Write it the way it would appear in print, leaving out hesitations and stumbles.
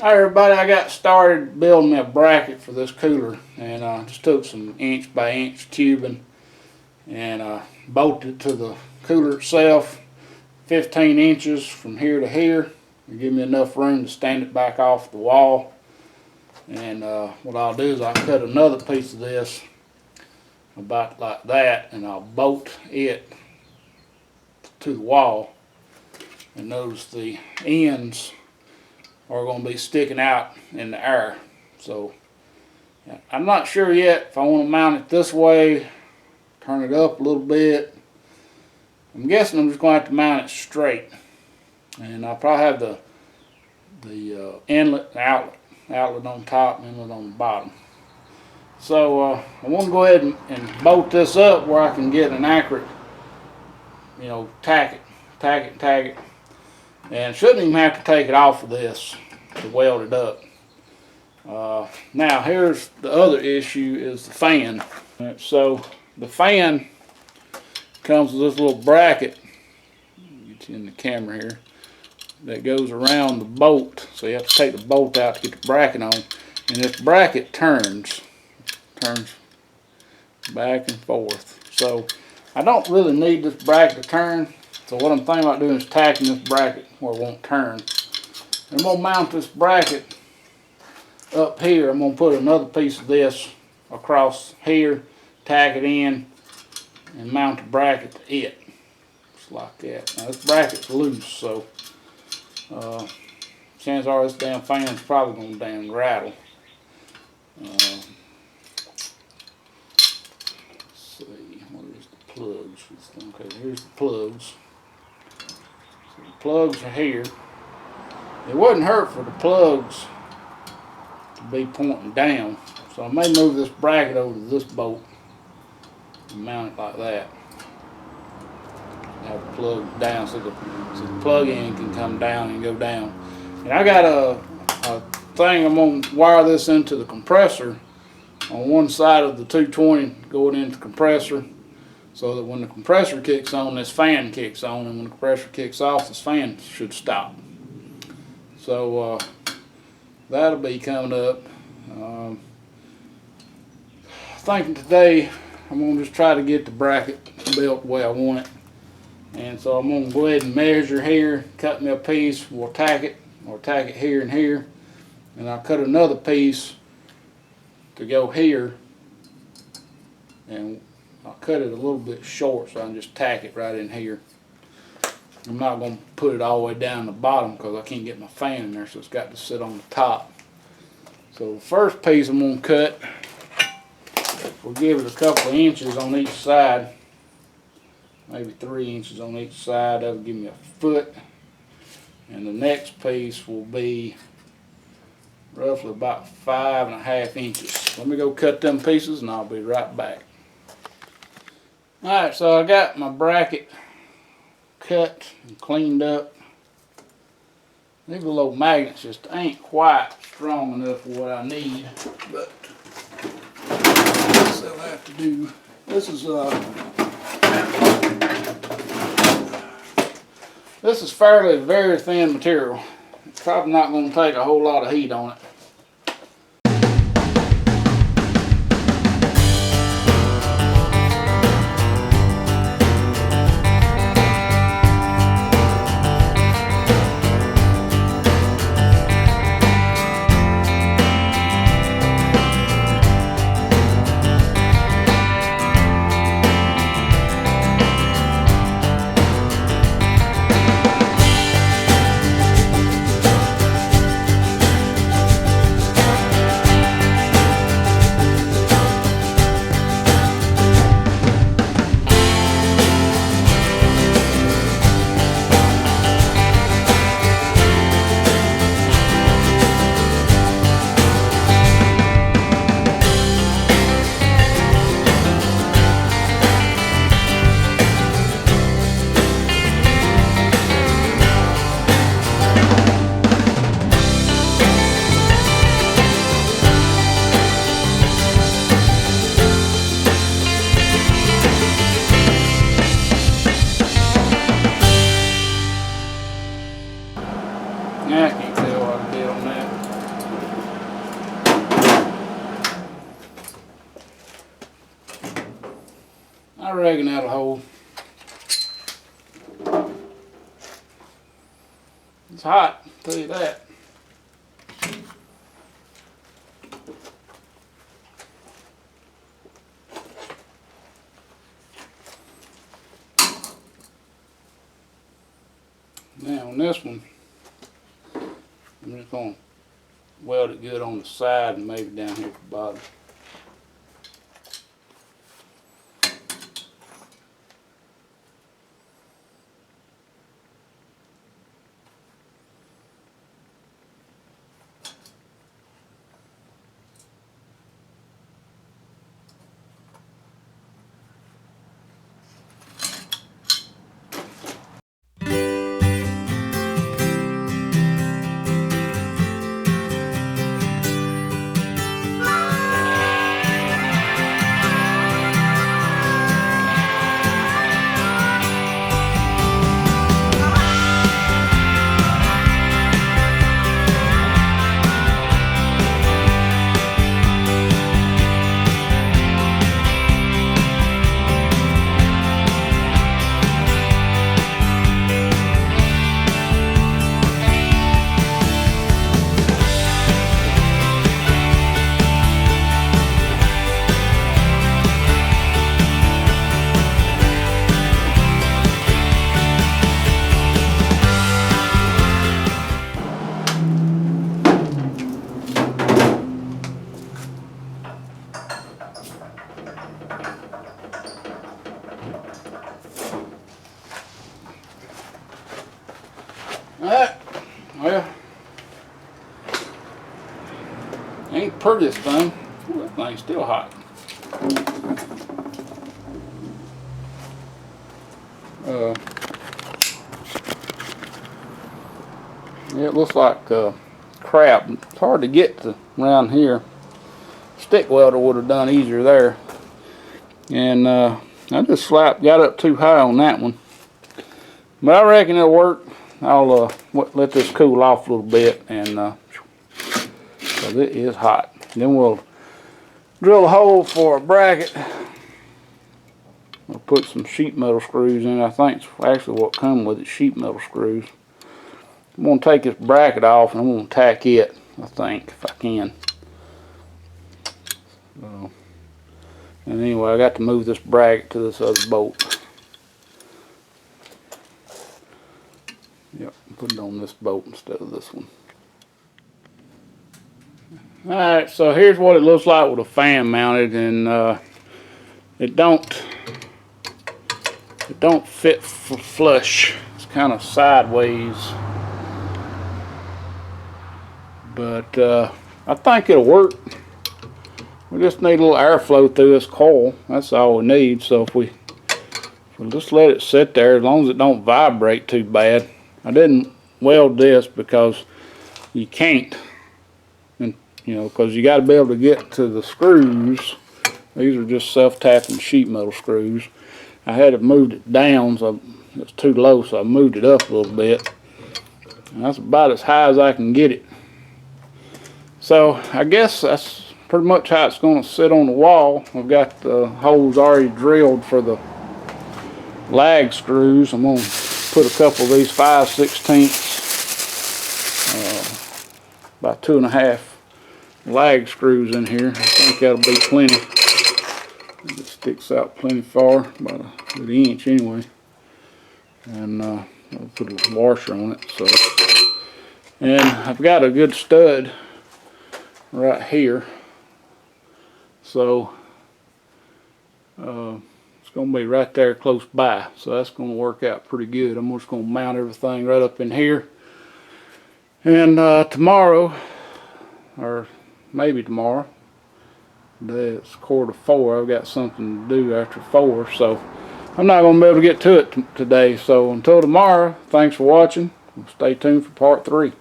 Alright everybody, I got started building me a bracket for this cooler, and just took some inch by inch tubing and bolted it to the cooler itself 15 inches from here to here to give me enough room to stand it back off the wall. And what I'll do is I'll cut another piece of this about like that, and I'll bolt it to the wall, and notice the ends are going to be sticking out in the air. So I'm not sure yet if I want to mount it this way, turn it up a little bit. I'm guessing I'm just going to have to mount it straight, and I'll probably have the inlet and outlet on top and inlet on the bottom. So I want to go ahead and bolt this up where I can get an accurate, tack it, and shouldn't even have to take it off of this to weld it up. Now here's the other issue, is the fan. So the fan comes with this little bracket, get you in the camera here, that goes around the bolt. So you have to take the bolt out to get the bracket on, and this bracket turns back and forth. So I don't really need this bracket to turn. So what I'm thinking about doing is tacking this bracket where it won't turn. I'm going to mount this bracket up here. I'm going to put another piece of this across here, tack it in, and mount the bracket to it. Just like that. Now this bracket's loose, so chances are this damn fan's probably going to damn rattle. Let's see, what is the plugs? Okay, here's the plugs. So the plugs are here. It wouldn't hurt for the plugs to be pointing down, so I may move this bracket over to this bolt and mount it like that. Have the plug down so the plug-in can come down and go down. And I got a thing, I'm going to wire this into the compressor on one side of the 220 going into the compressor, so that when the compressor kicks on, this fan kicks on, and when the compressor kicks off, this fan should stop. So that'll be coming up. Thinking today I'm going to just try to get the bracket built the way I want it. And so I'm going to go ahead and measure here, cut me a piece, we'll tack it, or tack it here and here. And I'll cut another piece to go here, and I'll cut it a little bit short so I can just tack it right in here. I'm not going to put it all the way down the bottom because I can't get my fan in there, so it's got to sit on the top. So the first piece I'm going to cut, we'll give it a couple of inches on each side, maybe 3 inches on each side. That'll give me a foot. And the next piece will be roughly about 5.5 inches. Let me go cut them pieces and I'll be right back. Alright, so I got my bracket cut and cleaned up. These little magnets just ain't quite strong enough for what I need, but that's what I have to do. This is fairly very thin material. It's probably not going to take a whole lot of heat on it. reckon that'll hold. It's hot, I'll tell you that. Now on this one, I'm just going to weld it good on the side and maybe down here at the bottom. Alright, well, ain't prettiest thing. Ooh, that thing's still hot. Yeah, it looks like crap. It's hard to get to around here. Stick welder would have done easier there. And I just got up too high on that one. But I reckon it'll work. I'll let this cool off a little bit, and because it is hot. Then we'll drill a hole for a bracket. We'll put some sheet metal screws in. I think it's actually what come with it, sheet metal screws. I'm going to take this bracket off and I'm going to tack it, I think, if I can. So, and anyway, I got to move this bracket to this other bolt. Yep, put it on this bolt instead of this one. Alright, so here's what it looks like with a fan mounted, and it don't fit flush. It's kind of sideways. But I think it'll work. We just need a little airflow through this coil. That's all we need. So if we'll just let it sit there, as long as it don't vibrate too bad. I didn't weld this because you can't, and you know, because you got to be able to get to the screws. These are just self-tapping sheet metal screws. I had it moved it down, so it's too low, so I moved it up a little bit. And that's about as high as I can get it. So I guess that's pretty much how it's going to sit on the wall. I've got the holes already drilled for the lag screws. I'm going to put a couple of these 5/16 by 2.5 lag screws in here. I think that'll be plenty. It sticks out plenty far, about a good inch anyway. And I'll put a washer on it. So, and I've got a good stud right here. So it's going to be right there close by, so that's going to work out pretty good. I'm just going to mount everything right up in here, and tomorrow, or maybe tomorrow, it's 3:45, I've got something to do after 4, so I'm not going to be able to get to it today. So until tomorrow, thanks for watching. Stay tuned for part 3.